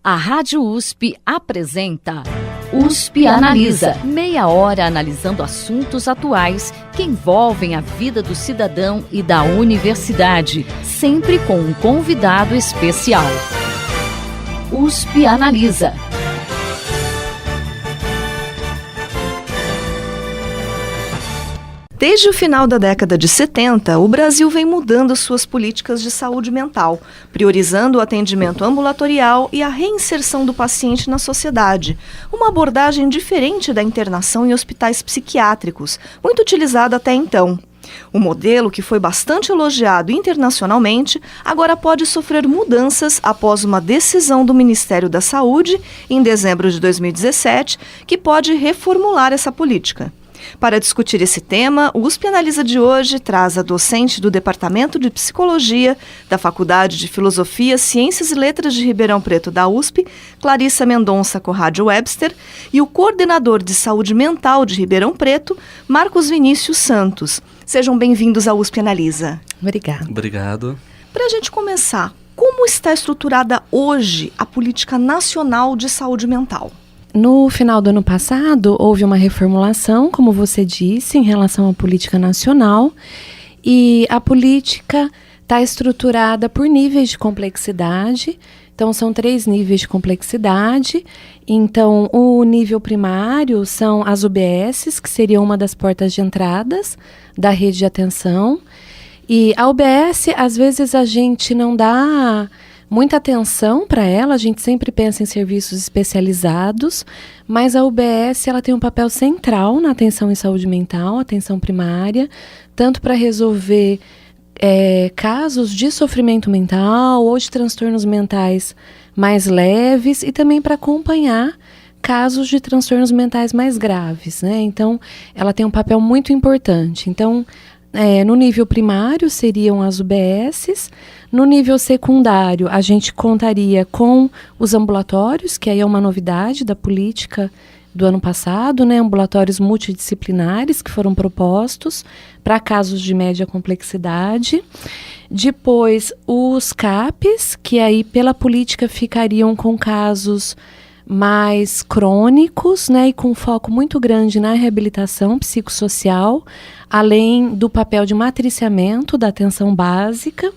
A Rádio USP apresenta USP Analisa. Meia hora analisando assuntos atuais que envolvem a vida do cidadão e da universidade, sempre com um convidado especial. USP Analisa. Desde o final da década de 70, o Brasil vem mudando suas políticas de saúde mental, priorizando o atendimento ambulatorial e a reinserção do paciente na sociedade, uma abordagem diferente da internação em hospitais psiquiátricos, muito utilizada até então. O modelo, que foi bastante elogiado internacionalmente, agora pode sofrer mudanças após uma decisão do Ministério da Saúde, em dezembro de 2017, que pode reformular essa política. Para discutir esse tema, o USP Analisa de hoje traz a docente do Departamento de Psicologia da Faculdade de Filosofia, Ciências e Letras de Ribeirão Preto da USP, Clarissa Mendonça Corradi Webster, e o coordenador de Saúde Mental de Ribeirão Preto, Marcos Vinícius Santos. Sejam bem-vindos ao USP Analisa. Obrigada. Obrigado. Para a gente começar, como está estruturada hoje a Política Nacional de Saúde Mental? No final do ano passado, houve uma reformulação, como você disse, em relação à política nacional, e a política está estruturada por níveis de complexidade. Então, são 3 níveis de complexidade. Então, o nível primário são as UBSs, que seriam uma das portas de entradas da rede de atenção. E a UBS, às vezes, a gente não dá muita atenção para ela, a gente sempre pensa em serviços especializados, mas a UBS ela tem um papel central na atenção em saúde mental, atenção primária, tanto para resolver casos de sofrimento mental ou de transtornos mentais mais leves e também para acompanhar casos de transtornos mentais mais graves, né? Então, ela tem um papel muito importante. Então, no nível primário seriam as UBSs, no nível secundário a gente contaria com os ambulatórios, que aí é uma novidade da política do ano passado, né? Ambulatórios multidisciplinares que foram propostos para casos de média complexidade. Depois os CAPs, que aí pela política ficariam com casos mais crônicos, né, e com foco muito grande na reabilitação psicossocial, além do papel de matriciamento da atenção básica,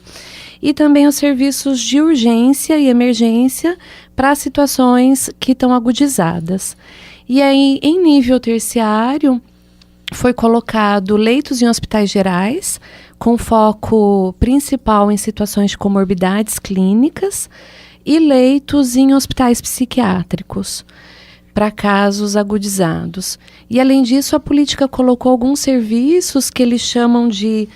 e também os serviços de urgência e emergência para situações que estão agudizadas. E aí, em nível terciário, foi colocado leitos em hospitais gerais, com foco principal em situações de comorbidades clínicas, e leitos em hospitais psiquiátricos para casos agudizados. E, além disso, a política colocou alguns serviços que eles chamam de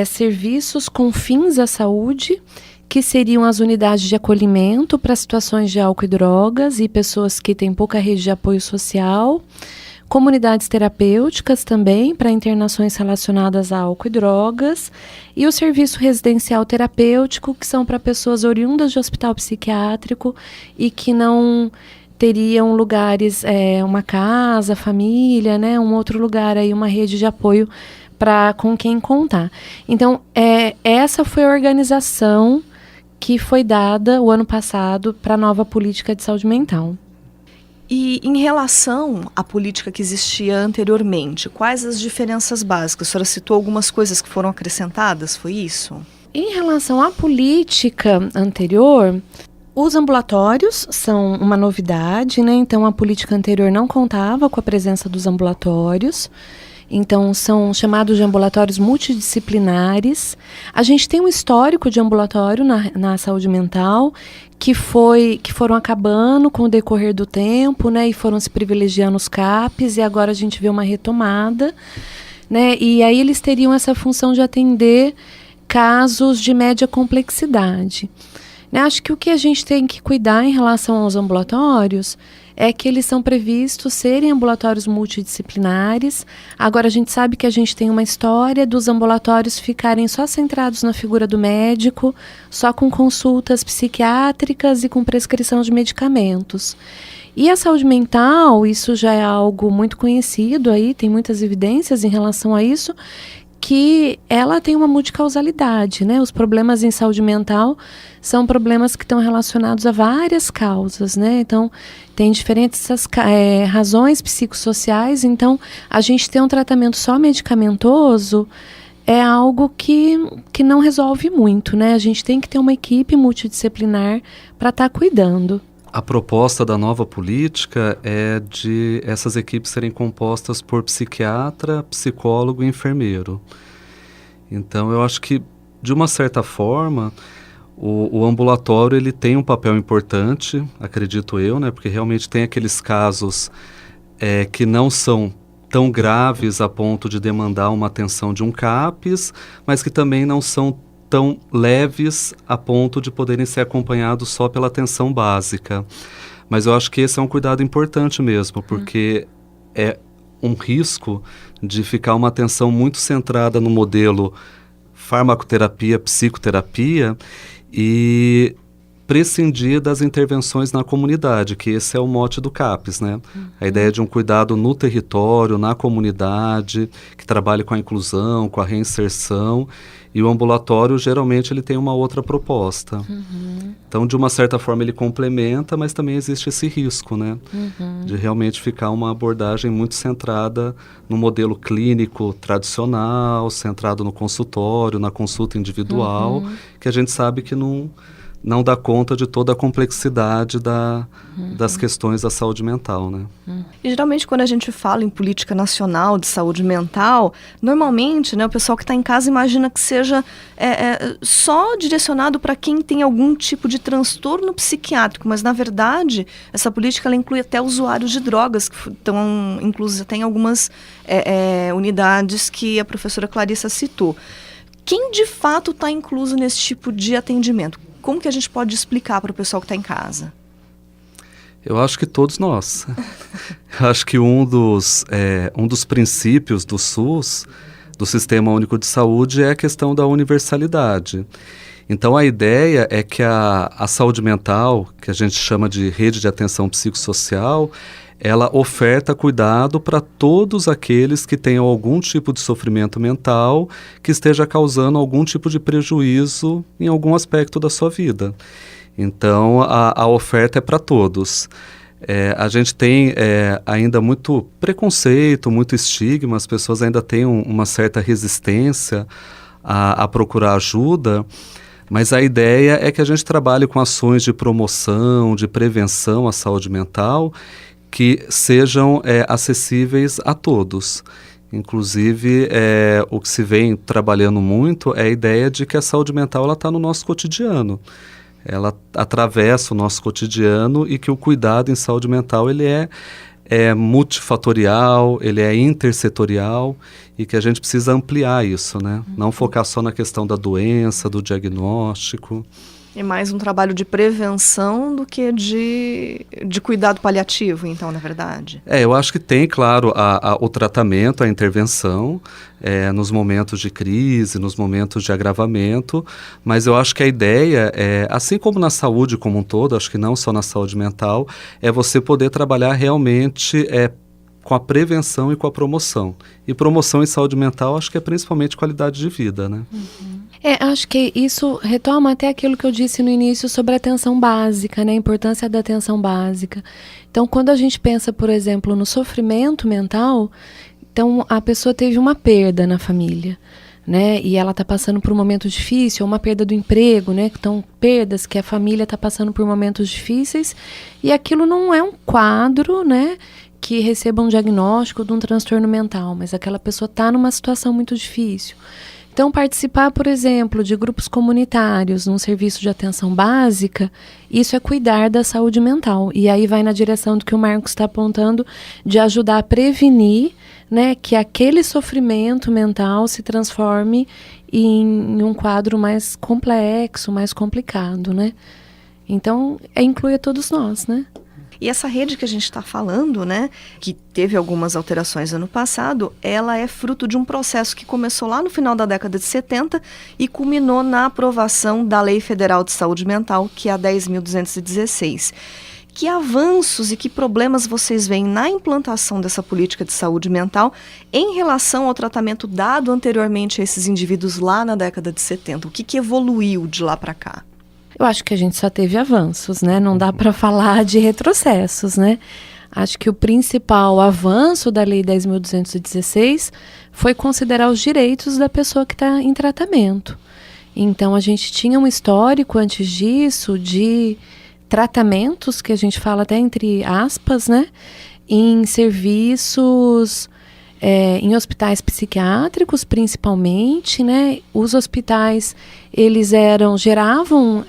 serviços com fins à saúde, que seriam as unidades de acolhimento para situações de álcool e drogas e pessoas que têm pouca rede de apoio social, comunidades terapêuticas também para internações relacionadas a álcool e drogas, e o serviço residencial terapêutico, que são para pessoas oriundas de hospital psiquiátrico e que não teriam lugares, uma casa, família, né, um outro lugar, aí, uma rede de apoio com quem contar. Então, essa foi a organização que foi dada o ano passado para a nova política de saúde mental. E em relação à política que existia anteriormente, quais as diferenças básicas? A senhora citou algumas coisas que foram acrescentadas, foi isso? Em relação à política anterior, os ambulatórios são uma novidade, né? Então, a política anterior não contava com a presença dos ambulatórios. Então, são chamados de ambulatórios multidisciplinares. A gente tem um histórico de ambulatório na saúde mental que foram acabando com o decorrer do tempo, né? E foram se privilegiando os CAPs, e agora a gente vê uma retomada, né? E aí eles teriam essa função de atender casos de média complexidade. Acho que o que a gente tem que cuidar em relação aos ambulatórios é que eles são previstos serem ambulatórios multidisciplinares. Agora, a gente sabe que a gente tem uma história dos ambulatórios ficarem só centrados na figura do médico, só com consultas psiquiátricas e com prescrição de medicamentos. E a saúde mental, isso já é algo muito conhecido aí, tem muitas evidências em relação a isso, que ela tem uma multicausalidade, né? Os problemas em saúde mental são problemas que estão relacionados a várias causas, né? Então, tem diferentes razões psicossociais. Então, a gente ter um tratamento só medicamentoso é algo que não resolve muito, né? A gente tem que ter uma equipe multidisciplinar para estar cuidando. A proposta da nova política é de essas equipes serem compostas por psiquiatra, psicólogo e enfermeiro. Então, eu acho que, de uma certa forma, o ambulatório ele tem um papel importante, acredito eu, né? Porque realmente tem aqueles casos que não são tão graves a ponto de demandar uma atenção de um CAPS, mas que também não são tão leves a ponto de poderem ser acompanhados só pela atenção básica. Mas eu acho que esse é um cuidado importante mesmo, porque é um risco de ficar uma atenção muito centrada no modelo farmacoterapia, psicoterapia e prescindir das intervenções na comunidade, que esse é o mote do CAPS, né? A ideia de um cuidado no território, na comunidade, que trabalhe com a inclusão, com a reinserção, e o ambulatório, geralmente, ele tem uma outra proposta. Então, de uma certa forma, ele complementa, mas também existe esse risco, né? De realmente ficar uma abordagem muito centrada no modelo clínico tradicional, centrado no consultório, na consulta individual, que a gente sabe que não dá conta de toda a complexidade das questões da saúde mental, né? E geralmente quando a gente fala em política nacional de saúde mental, normalmente, né, o pessoal que está em casa imagina que seja só direcionado para quem tem algum tipo de transtorno psiquiátrico, mas na verdade essa política ela inclui até usuários de drogas, que estão inclusive até em algumas unidades que a professora Clarissa citou. Quem de fato está incluso nesse tipo de atendimento? Como que a gente pode explicar para o pessoal que está em casa? Eu acho que todos nós. Eu acho que um dos princípios do SUS, do Sistema Único de Saúde, é a questão da universalidade. Então, a ideia é que a saúde mental, que a gente chama de rede de atenção psicossocial, ela oferta cuidado para todos aqueles que tenham algum tipo de sofrimento mental que esteja causando algum tipo de prejuízo em algum aspecto da sua vida. Então, a oferta é para todos. A gente tem ainda muito preconceito, muito estigma, as pessoas ainda têm uma certa resistência a procurar ajuda, mas a ideia é que a gente trabalhe com ações de promoção, de prevenção à saúde mental, que sejam acessíveis a todos. Inclusive, o que se vem trabalhando muito é a ideia de que a saúde mental está no nosso cotidiano. Ela atravessa o nosso cotidiano e que o cuidado em saúde mental ele é multifatorial, ele é intersetorial e que a gente precisa ampliar isso, né? Não focar só na questão da doença, do diagnóstico. É mais um trabalho de prevenção do que de cuidado paliativo, então, na verdade? Eu acho que tem, claro, o tratamento, a intervenção, nos momentos de crise, nos momentos de agravamento, mas eu acho que a ideia, assim como na saúde como um todo, acho que não só na saúde mental, é você poder trabalhar realmente com a prevenção e com a promoção. E promoção em saúde mental, acho que é principalmente qualidade de vida, né? Acho que isso retoma até aquilo que eu disse no início sobre a atenção básica, né? A importância da atenção básica. Então, quando a gente pensa, por exemplo, no sofrimento mental, então a pessoa teve uma perda na família, né? E ela está passando por um momento difícil, ou uma perda do emprego, né? Então, perdas que a família está passando por momentos difíceis, e aquilo não é um quadro, né? Que receba um diagnóstico de um transtorno mental, mas aquela pessoa está numa situação muito difícil. Então, participar, por exemplo, de grupos comunitários num serviço de atenção básica, isso é cuidar da saúde mental. E aí vai na direção do que o Marcos está apontando, de ajudar a prevenir, né, que aquele sofrimento mental se transforme em um quadro mais complexo, mais complicado, né? Então, inclui a todos nós, né? E essa rede que a gente está falando, né, que teve algumas alterações ano passado, ela é fruto de um processo que começou lá no final da década de 70 e culminou na aprovação da Lei Federal de Saúde Mental, que é a 10.216, Que avanços e que problemas vocês veem na implantação dessa política de saúde mental em relação ao tratamento dado anteriormente a esses indivíduos lá na década de 70? O que evoluiu de lá para cá? Eu acho que a gente só teve avanços, né? Não dá para falar de retrocessos, né? Acho que o principal avanço da Lei 10.216 foi considerar os direitos da pessoa que está em tratamento. Então, a gente tinha um histórico antes disso de tratamentos, que a gente fala até entre aspas, né? Em serviços, em hospitais psiquiátricos, principalmente, né? Os hospitais, eles geravam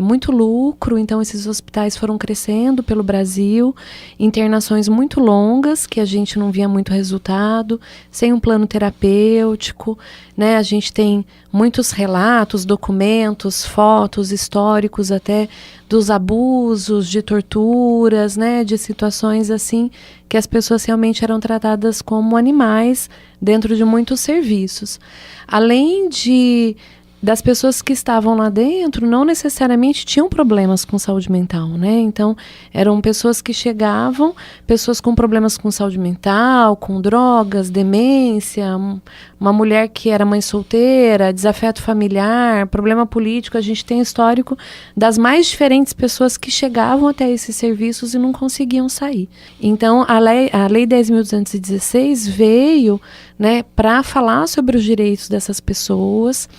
muito lucro, então esses hospitais foram crescendo pelo Brasil, internações muito longas, que a gente não via muito resultado, sem um plano terapêutico, né? A gente tem muitos relatos, documentos, fotos históricos até dos abusos, de torturas, né? De situações assim, que as pessoas realmente eram tratadas como animais dentro de muitos serviços. Além das pessoas que estavam lá dentro, não necessariamente tinham problemas com saúde mental, né? Então, eram pessoas que chegavam, pessoas com problemas com saúde mental, com drogas, demência, uma mulher que era mãe solteira, desafeto familiar, problema político. A gente tem histórico das mais diferentes pessoas que chegavam até esses serviços e não conseguiam sair. Então, a Lei 10.216 veio, né, para falar sobre os direitos dessas pessoas,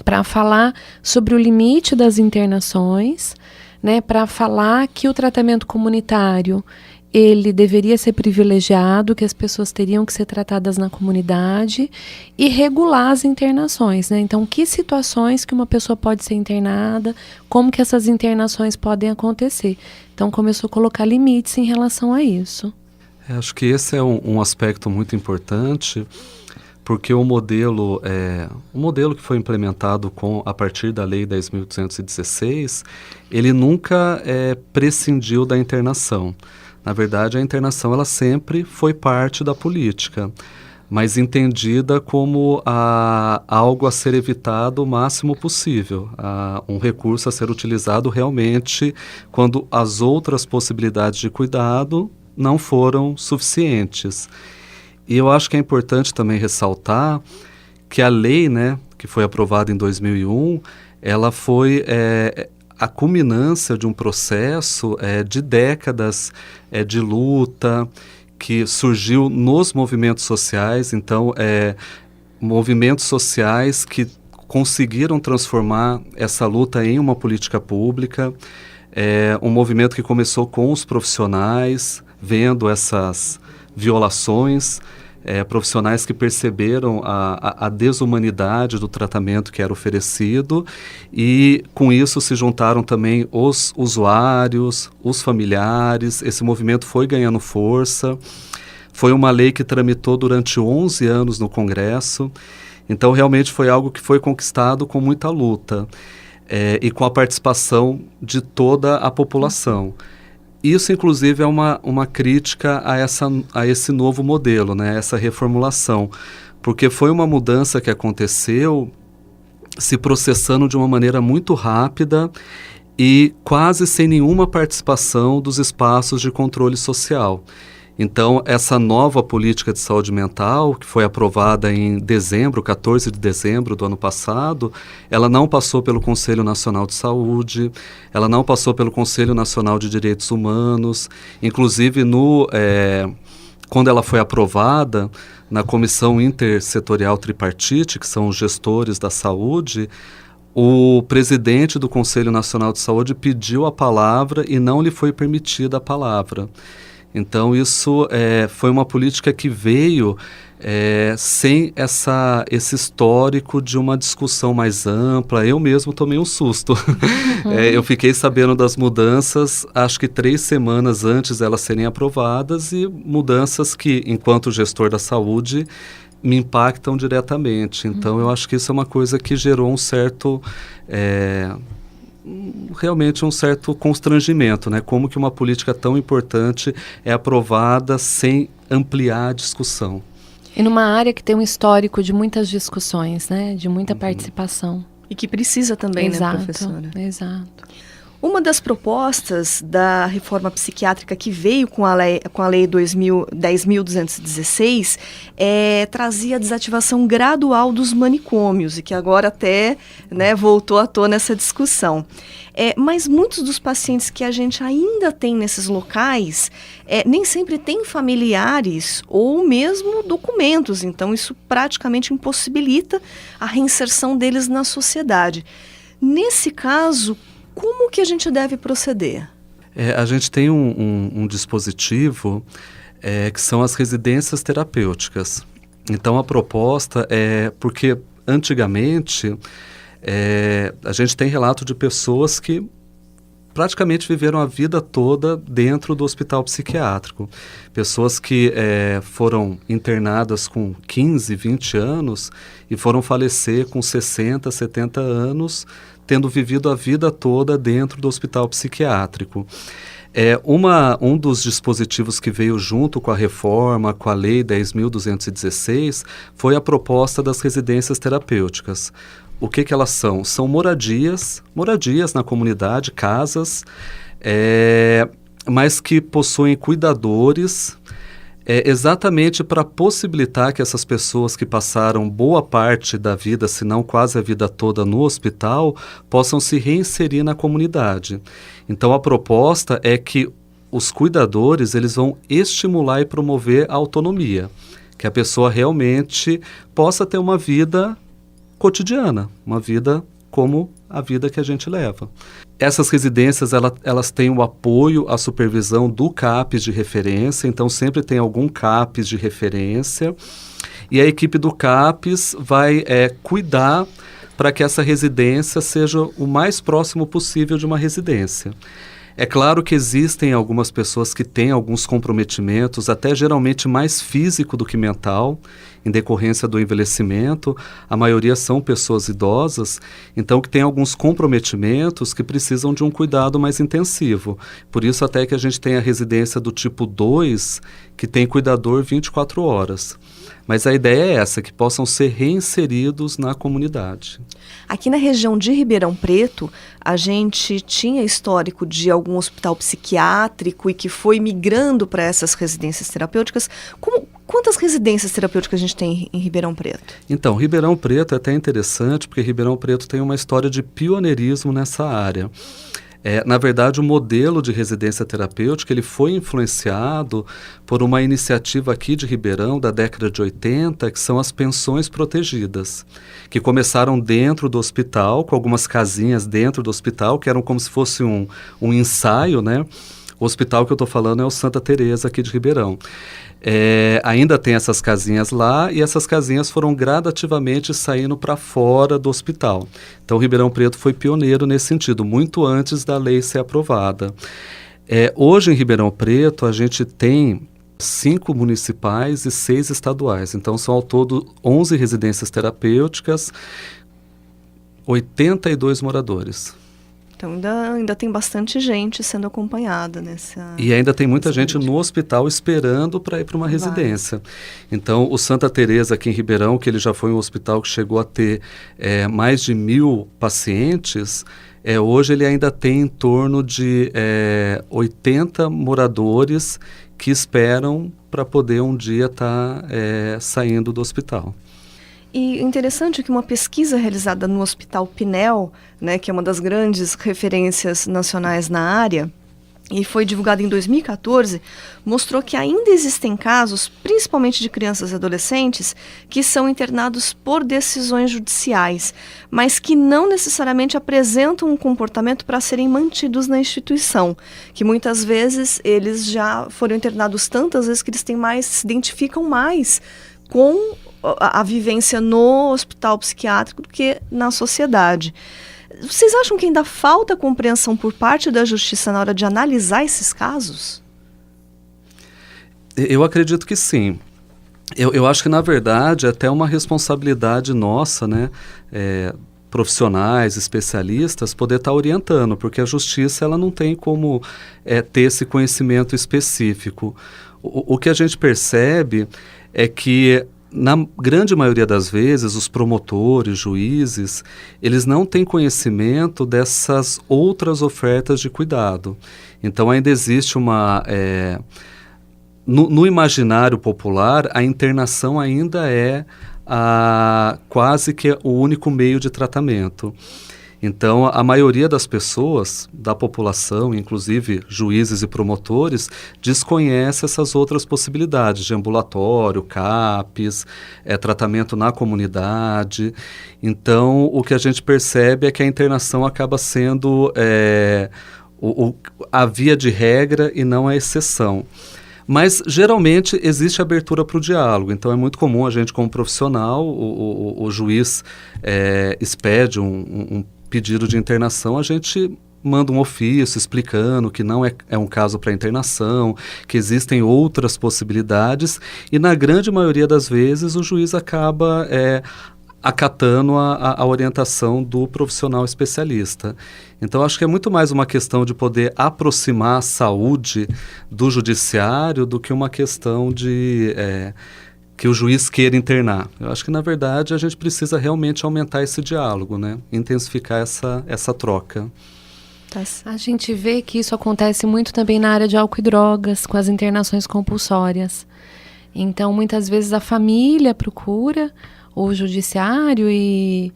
para falar sobre o limite das internações, né, para falar que o tratamento comunitário ele deveria ser privilegiado, que as pessoas teriam que ser tratadas na comunidade e regular as internações, né? Então, que situações que uma pessoa pode ser internada, como que essas internações podem acontecer. Então, começou a colocar limites em relação a isso. Acho que esse é um aspecto muito importante, porque o modelo que foi implementado a partir da Lei 10.216, ele nunca prescindiu da internação. Na verdade, a internação ela sempre foi parte da política, mas entendida como algo a ser evitado o máximo possível, um recurso a ser utilizado realmente quando as outras possibilidades de cuidado não foram suficientes. E eu acho que é importante também ressaltar que a lei, né, que foi aprovada em 2001, ela foi a culminância de um processo de décadas de luta que surgiu nos movimentos sociais. Então, movimentos sociais que conseguiram transformar essa luta em uma política pública, um movimento que começou com os profissionais, vendo essas violações, profissionais que perceberam a desumanidade do tratamento que era oferecido, e com isso se juntaram também os usuários, os familiares. Esse movimento foi ganhando força. Foi uma lei que tramitou durante 11 anos no Congresso, então realmente foi algo que foi conquistado com muita luta e com a participação de toda a população. Isso, inclusive, é uma crítica a esse novo modelo, né? Essa reformulação, porque foi uma mudança que aconteceu se processando de uma maneira muito rápida e quase sem nenhuma participação dos espaços de controle social. Então, essa nova política de saúde mental, que foi aprovada em 14 de dezembro do ano passado, ela não passou pelo Conselho Nacional de Saúde, ela não passou pelo Conselho Nacional de Direitos Humanos. Inclusive, quando ela foi aprovada, na Comissão Intersetorial Tripartite, que são os gestores da saúde, o presidente do Conselho Nacional de Saúde pediu a palavra e não lhe foi permitida a palavra. Então, isso foi uma política que veio sem esse histórico de uma discussão mais ampla. Eu mesmo tomei um susto. Eu fiquei sabendo das mudanças, acho que 3 semanas antes de elas serem aprovadas, e mudanças que, enquanto gestor da saúde, me impactam diretamente. Então, eu acho que isso é uma coisa que gerou realmente um certo constrangimento, né? Como que uma política tão importante é aprovada sem ampliar a discussão. E numa área que tem um histórico de muitas discussões, né? De muita participação. E que precisa também, exato, né, professora? Exato. Uma das propostas da reforma psiquiátrica que veio com a lei 10.216 trazia a desativação gradual dos manicômios, e que agora até, né, voltou à tona essa discussão. Mas muitos dos pacientes que a gente ainda tem nesses locais nem sempre têm familiares ou mesmo documentos, então isso praticamente impossibilita a reinserção deles na sociedade. Nesse caso, como que a gente deve proceder? A gente tem um dispositivo que são as residências terapêuticas. Então, a proposta porque antigamente a gente tem relato de pessoas que praticamente viveram a vida toda dentro do hospital psiquiátrico. Pessoas que foram internadas com 15, 20 anos e foram falecer com 60, 70 anos, tendo vivido a vida toda dentro do hospital psiquiátrico. Um dos dispositivos que veio junto com a reforma, com a lei 10.216, foi a proposta das residências terapêuticas. O que elas são? São moradias na comunidade, casas, mas que possuem cuidadores, exatamente para possibilitar que essas pessoas que passaram boa parte da vida, se não quase a vida toda no hospital, possam se reinserir na comunidade. Então a proposta é que os cuidadores eles vão estimular e promover a autonomia, que a pessoa realmente possa ter uma vida cotidiana, uma vida como a vida que a gente leva. Essas residências, elas têm o apoio, a supervisão do CAPS de referência, então sempre tem algum CAPS de referência, e a equipe do CAPS vai cuidar para que essa residência seja o mais próximo possível de uma residência. É claro que existem algumas pessoas que têm alguns comprometimentos, até geralmente mais físico do que mental, em decorrência do envelhecimento. A maioria são pessoas idosas, então que têm alguns comprometimentos que precisam de um cuidado mais intensivo. Por isso até que a gente tem a residência do tipo 2, que tem cuidador 24 horas. Mas a ideia é essa, que possam ser reinseridos na comunidade. Aqui na região de Ribeirão Preto, a gente tinha histórico de algum hospital psiquiátrico e que foi migrando para essas residências terapêuticas. Quantas residências terapêuticas a gente tem em Ribeirão Preto? Então, Ribeirão Preto é até interessante, porque Ribeirão Preto tem uma história de pioneirismo nessa área. Na verdade, o modelo de residência terapêutica ele foi influenciado por uma iniciativa aqui de Ribeirão, da década de 80, que são as pensões protegidas, que começaram dentro do hospital, com algumas casinhas dentro do hospital, que eram como se fosse um ensaio, né? O hospital que eu estou falando é o Santa Teresa aqui de Ribeirão. Ainda tem essas casinhas lá e essas casinhas foram gradativamente saindo para fora do hospital. Então, Ribeirão Preto foi pioneiro nesse sentido, muito antes da lei ser aprovada. Hoje, em Ribeirão Preto, a gente tem 5 municipais e 6 estaduais. Então, são ao todo 11 residências terapêuticas, 82 moradores. Então ainda tem bastante gente sendo acompanhada nessa... E ainda tem muita gente no hospital esperando para ir para uma residência. Então, o Santa Teresa aqui em Ribeirão, que ele já foi um hospital que chegou a ter mais de 1.000 pacientes, hoje ele ainda tem em torno de 80 moradores que esperam para poder um dia estar saindo do hospital. E interessante que uma pesquisa realizada no Hospital Pinel, né, que é uma das grandes referências nacionais na área, e foi divulgada em 2014, mostrou que ainda existem casos, principalmente de crianças e adolescentes, que são internados por decisões judiciais, mas que não necessariamente apresentam um comportamento para serem mantidos na instituição, que muitas vezes eles já foram internados tantas vezes que eles se identificam mais com a vivência no hospital psiquiátrico do que na sociedade. Vocês acham que ainda falta compreensão por parte da justiça na hora de analisar esses casos? Eu acredito que sim. Eu acho que, na verdade, é até uma responsabilidade nossa, né, profissionais, especialistas, poder estar orientando, porque a justiça ela não tem como ter esse conhecimento específico. O que a gente percebe é que na grande maioria das vezes, os promotores, juízes, eles não têm conhecimento dessas outras ofertas de cuidado. Então, ainda existe no imaginário popular, a internação ainda é quase que o único meio de tratamento. Então, a maioria das pessoas, da população, inclusive juízes e promotores, desconhece essas outras possibilidades de ambulatório, CAPS, tratamento na comunidade. Então, o que a gente percebe é que a internação acaba sendo a via de regra e não a exceção. Mas, geralmente, existe abertura para o diálogo. Então, é muito comum a gente, como profissional, o juiz expede um pedido de internação, a gente manda um ofício explicando que não é um caso para internação, que existem outras possibilidades, e na grande maioria das vezes o juiz acaba acatando a orientação do profissional especialista. Então, acho que é muito mais uma questão de poder aproximar a saúde do judiciário do que uma questão de que o juiz queira internar. Eu acho que, na verdade, a gente precisa realmente aumentar esse diálogo, né? Intensificar essa troca. A gente vê que isso acontece muito também na área de álcool e drogas, com as internações compulsórias. Então, muitas vezes a família procura o judiciário e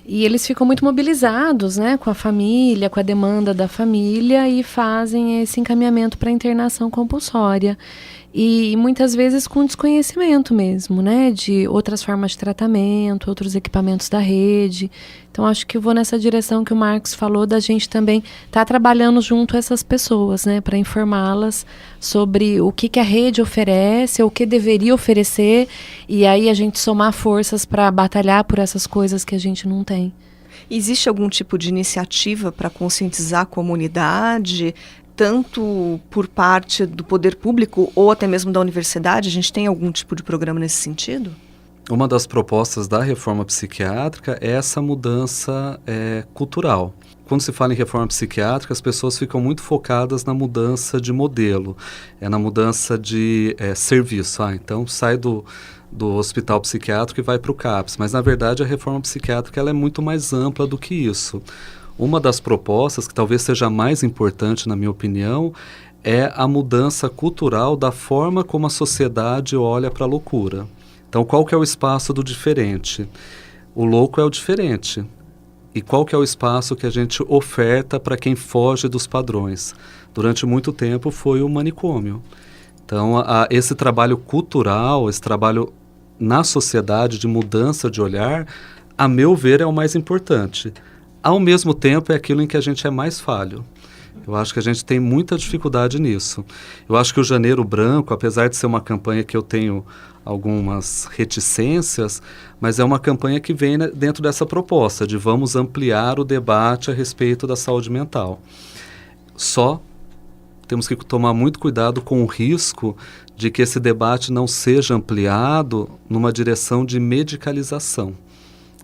eles ficam muito mobilizados, né, com a família, com a demanda da família, e fazem esse encaminhamento para internação compulsória. E muitas vezes com desconhecimento mesmo, né, de outras formas de tratamento, outros equipamentos da rede. Então, acho que eu vou nessa direção que o Marcos falou, da gente também estar trabalhando junto a essas pessoas, né, para informá-las sobre o que a rede oferece, ou o que deveria oferecer, e aí a gente somar forças para batalhar por essas coisas que a gente não tem. Existe algum tipo de iniciativa para conscientizar a comunidade, tanto por parte do poder público ou até mesmo da universidade? A gente tem algum tipo de programa nesse sentido? Uma das propostas da reforma psiquiátrica é essa mudança cultural. Quando se fala em reforma psiquiátrica, as pessoas ficam muito focadas na mudança de modelo, na mudança de serviço. Então, sai do hospital psiquiátrico e vai para o CAPS. Mas, na verdade, a reforma psiquiátrica ela é muito mais ampla do que isso. Uma das propostas, que talvez seja a mais importante, na minha opinião, é a mudança cultural da forma como a sociedade olha para a loucura. Então, qual que é o espaço do diferente? O louco é o diferente. E qual que é o espaço que a gente oferta para quem foge dos padrões? Durante muito tempo foi o manicômio. Então, esse trabalho cultural, esse trabalho na sociedade de mudança de olhar, a meu ver, é o mais importante. Ao mesmo tempo, é aquilo em que a gente é mais falho. Eu acho que a gente tem muita dificuldade nisso. Eu acho que o Janeiro Branco, apesar de ser uma campanha que eu tenho algumas reticências, mas é uma campanha que vem dentro dessa proposta de vamos ampliar o debate a respeito da saúde mental. Só temos que tomar muito cuidado com o risco de que esse debate não seja ampliado numa direção de medicalização.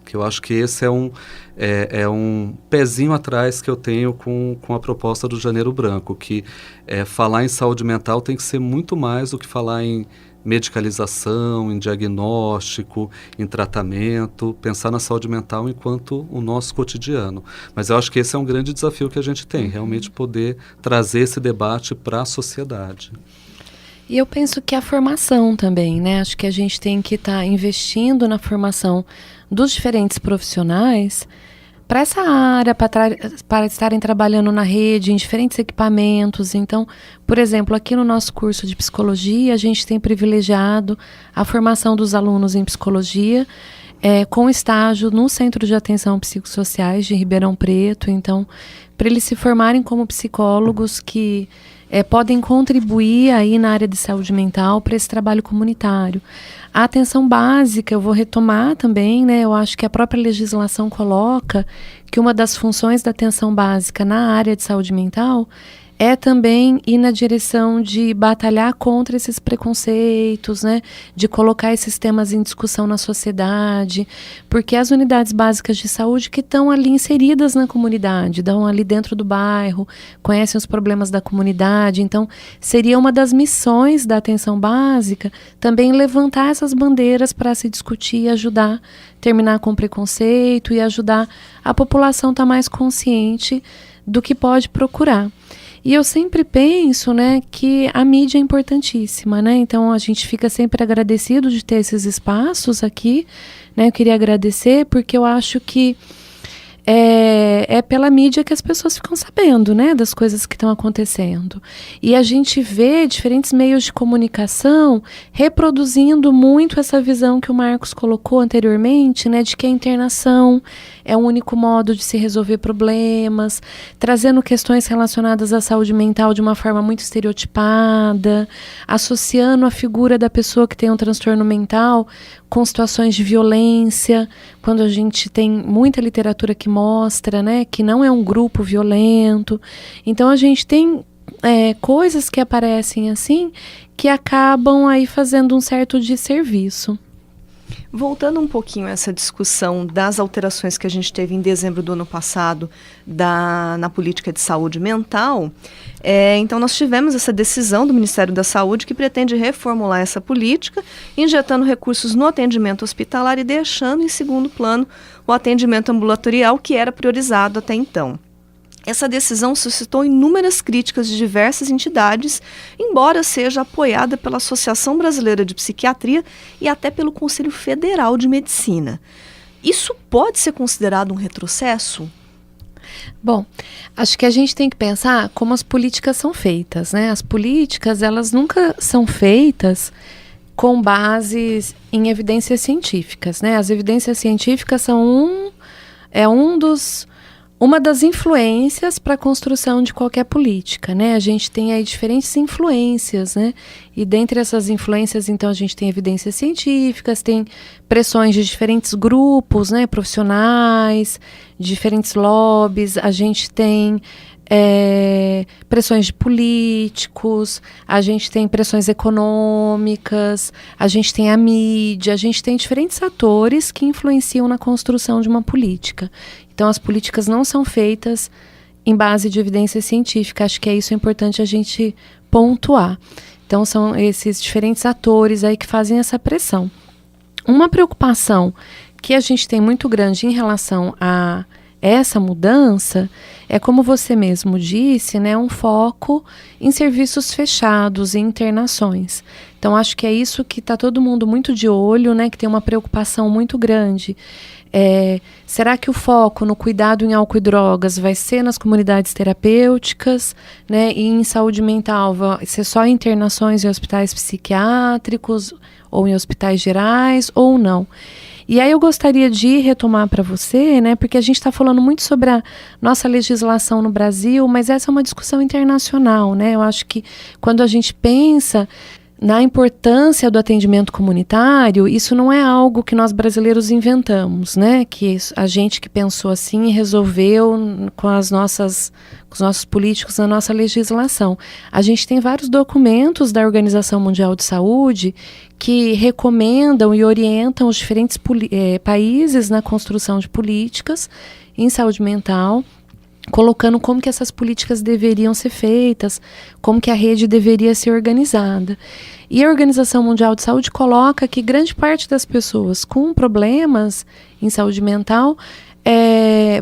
Que eu acho que esse é um pezinho atrás que eu tenho com a proposta do Janeiro Branco, que falar em saúde mental tem que ser muito mais do que falar em medicalização, em diagnóstico, em tratamento, pensar na saúde mental enquanto o nosso cotidiano. Mas eu acho que esse é um grande desafio que a gente tem, realmente poder trazer esse debate para a sociedade. E eu penso que a formação também, né? Acho que a gente tem que estar investindo na formação dos diferentes profissionais para essa área, para estarem trabalhando na rede, em diferentes equipamentos. Então, por exemplo, aqui no nosso curso de psicologia, a gente tem privilegiado a formação dos alunos em psicologia, com estágio no Centro de Atenção Psicossociais de Ribeirão Preto. Então, para eles se formarem como psicólogos que podem contribuir aí na área de saúde mental para esse trabalho comunitário. A atenção básica, eu vou retomar também, né? Eu acho que a própria legislação coloca que uma das funções da atenção básica na área de saúde mental é também ir na direção de batalhar contra esses preconceitos, né? De colocar esses temas em discussão na sociedade, porque as unidades básicas de saúde que estão ali inseridas na comunidade, estão ali dentro do bairro, conhecem os problemas da comunidade, então seria uma das missões da atenção básica também levantar essas bandeiras para se discutir e ajudar a terminar com o preconceito e ajudar a população a estar mais consciente do que pode procurar. E eu sempre penso, né, que a mídia é importantíssima, né? Então a gente fica sempre agradecido de ter esses espaços aqui, né? Eu queria agradecer porque eu acho que é pela mídia que as pessoas ficam sabendo, né, das coisas que estão acontecendo. E a gente vê diferentes meios de comunicação reproduzindo muito essa visão que o Marcos colocou anteriormente, né, de que a internação é o único modo de se resolver problemas, trazendo questões relacionadas à saúde mental de uma forma muito estereotipada, associando a figura da pessoa que tem um transtorno mental com situações de violência, quando a gente tem muita literatura que mostra, né, que não é um grupo violento. Então a gente tem coisas que aparecem assim que acabam aí fazendo um certo desserviço. Voltando um pouquinho a essa discussão das alterações que a gente teve em dezembro do ano passado na política de saúde mental, então nós tivemos essa decisão do Ministério da Saúde que pretende reformular essa política, injetando recursos no atendimento hospitalar e deixando em segundo plano o atendimento ambulatorial, que era priorizado até então. Essa decisão suscitou inúmeras críticas de diversas entidades, embora seja apoiada pela Associação Brasileira de Psiquiatria e até pelo Conselho Federal de Medicina. Isso pode ser considerado um retrocesso? Bom, acho que a gente tem que pensar como as políticas são feitas, né? As políticas, elas nunca são feitas com bases em evidências científicas, né? As evidências científicas são uma das influências para a construção de qualquer política, né? A gente tem aí diferentes influências, né? E dentre essas influências, então, a gente tem evidências científicas, tem pressões de diferentes grupos, né? Profissionais, diferentes lobbies, a gente tem pressões de políticos, a gente tem pressões econômicas, a gente tem a mídia, a gente tem diferentes atores que influenciam na construção de uma política. Então, as políticas não são feitas em base de evidência científica. Acho que é isso importante a gente pontuar. Então, são esses diferentes atores aí que fazem essa pressão. Uma preocupação que a gente tem muito grande em relação a essa mudança é, como você mesmo disse, né, um foco em serviços fechados e internações. Então, acho que é isso que está todo mundo muito de olho, né, que tem uma preocupação muito grande. Será que o foco no cuidado em álcool e drogas vai ser nas comunidades terapêuticas, né, e em saúde mental vai ser só internações em hospitais psiquiátricos ou em hospitais gerais ou não? E aí eu gostaria de retomar para você, né, porque a gente está falando muito sobre a nossa legislação no Brasil, mas essa é uma discussão internacional, né? Eu acho que quando a gente pensa na importância do atendimento comunitário, isso não é algo que nós brasileiros inventamos, né? Que a gente que pensou assim e resolveu com os nossos políticos na nossa legislação. A gente tem vários documentos da Organização Mundial de Saúde que recomendam e orientam os diferentes países na construção de políticas em saúde mental, colocando como que essas políticas deveriam ser feitas, como que a rede deveria ser organizada. E a Organização Mundial de Saúde coloca que grande parte das pessoas com problemas em saúde mental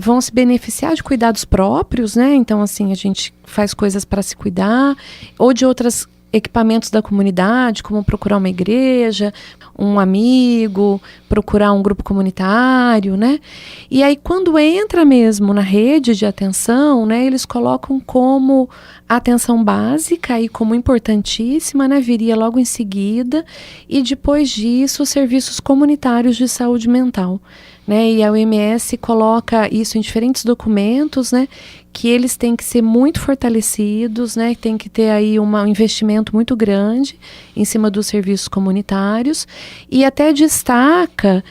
vão se beneficiar de cuidados próprios, né? Então, assim, a gente faz coisas para se cuidar, ou de outros equipamentos da comunidade, como procurar uma igreja, um amigo, procurar um grupo comunitário, né? E aí, quando entra mesmo na rede de atenção, né, eles colocam como a atenção básica e como importantíssima, né, viria logo em seguida, e depois disso, os serviços comunitários de saúde mental. né? E a OMS coloca isso em diferentes documentos, né? Que eles têm que ser muito fortalecidos, né? Tem que ter aí um investimento muito grande em cima dos serviços comunitários, e até destaca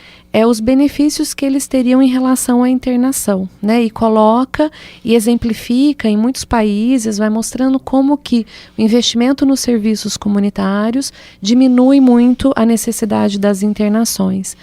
os benefícios que eles teriam em relação à internação, né? E coloca e exemplifica em muitos países, vai mostrando como que o investimento nos serviços comunitários diminui muito a necessidade das internações.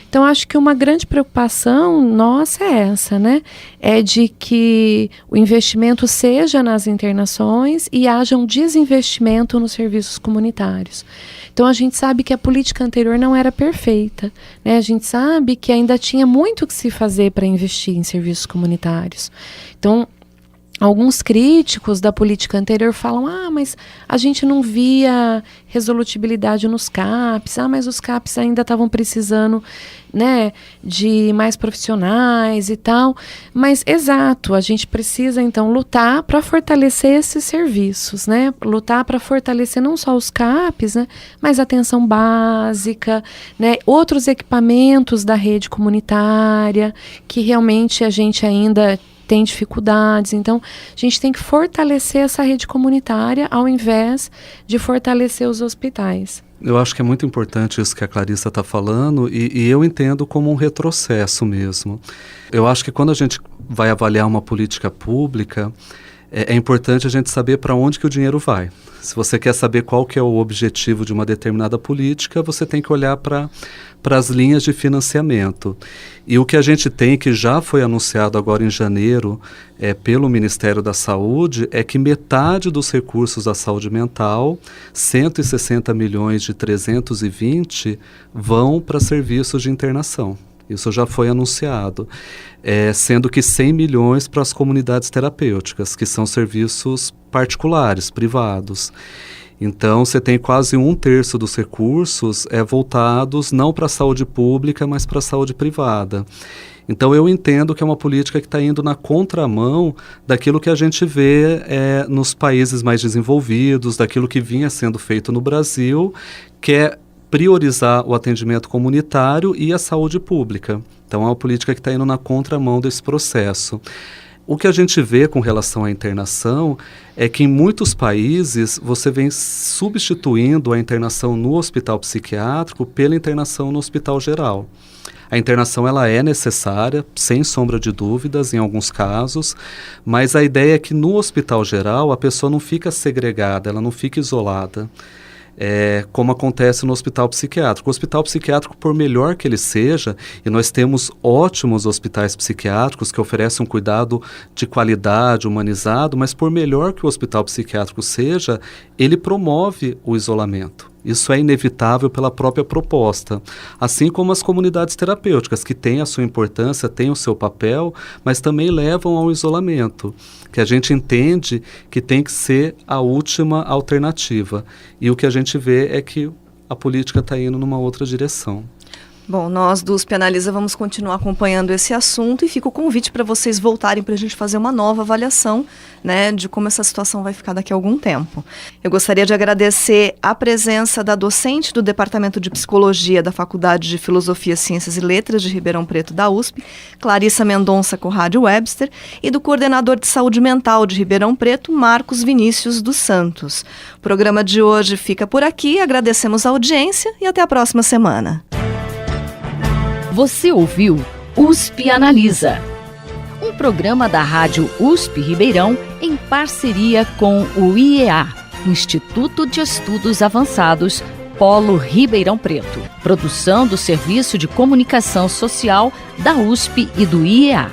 Então, acho que uma grande preocupação nossa é essa, né? É de que o investimento seja nas internações e haja um desinvestimento nos serviços comunitários. Então, a gente sabe que a política anterior não era perfeita, né? A gente sabe que ainda tinha muito que se fazer para investir em serviços comunitários. Então, alguns críticos da política anterior falam, mas a gente não via resolutibilidade nos CAPs, mas os CAPs ainda estavam precisando, né, de mais profissionais e tal. Mas, exato, a gente precisa, então, lutar para fortalecer esses serviços, né? Lutar para fortalecer não só os CAPs, né, mas a atenção básica, né, outros equipamentos da rede comunitária, que realmente a gente ainda tem dificuldades. Então, a gente tem que fortalecer essa rede comunitária ao invés de fortalecer os hospitais. Eu acho que é muito importante isso que a Clarissa está falando, e eu entendo como um retrocesso mesmo. Eu acho que quando a gente vai avaliar uma política pública, é importante a gente saber para onde que o dinheiro vai. Se você quer saber qual que é o objetivo de uma determinada política, você tem que olhar para as linhas de financiamento. E o que a gente tem, que já foi anunciado agora em janeiro pelo Ministério da Saúde, é que metade dos recursos da saúde mental, 160 milhões de 320, vão para serviços de internação. Isso já foi anunciado, sendo que 100 milhões para as comunidades terapêuticas, que são serviços particulares, privados. Então, você tem quase 1/3 dos recursos voltados não para a saúde pública, mas para a saúde privada. Então, eu entendo que é uma política que está indo na contramão daquilo que a gente vê nos países mais desenvolvidos, daquilo que vinha sendo feito no Brasil, que é priorizar o atendimento comunitário e a saúde pública. Então, é uma política que está indo na contramão desse processo. O que a gente vê com relação à internação é que em muitos países você vem substituindo a internação no hospital psiquiátrico pela internação no hospital geral. A internação ela é necessária, sem sombra de dúvidas, em alguns casos, mas a ideia é que no hospital geral a pessoa não fica segregada, ela não fica isolada. Como acontece no hospital psiquiátrico. O hospital psiquiátrico, por melhor que ele seja, e nós temos ótimos hospitais psiquiátricos que oferecem um cuidado de qualidade, humanizado, mas por melhor que o hospital psiquiátrico seja, ele promove o isolamento. Isso é inevitável pela própria proposta. Assim como as comunidades terapêuticas, que têm a sua importância, têm o seu papel, mas também levam ao isolamento, que a gente entende que tem que ser a última alternativa. E o que a gente vê é que a política está indo numa outra direção. Bom, nós do USP Analisa vamos continuar acompanhando esse assunto e fica o convite para vocês voltarem para a gente fazer uma nova avaliação, né, de como essa situação vai ficar daqui a algum tempo. Eu gostaria de agradecer a presença da docente do Departamento de Psicologia da Faculdade de Filosofia, Ciências e Letras de Ribeirão Preto da USP, Clarissa Mendonça Corradi Webster, e do coordenador de Saúde Mental de Ribeirão Preto, Marcos Vinícius dos Santos. O programa de hoje fica por aqui, agradecemos a audiência e até a próxima semana. Você ouviu USP Analisa, um programa da Rádio USP Ribeirão em parceria com o IEA, Instituto de Estudos Avançados, Polo Ribeirão Preto. Produção do Serviço de Comunicação Social da USP e do IEA.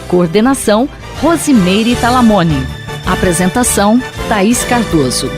Coordenação, Rosimeire Talamone. Apresentação, Thaís Cardoso.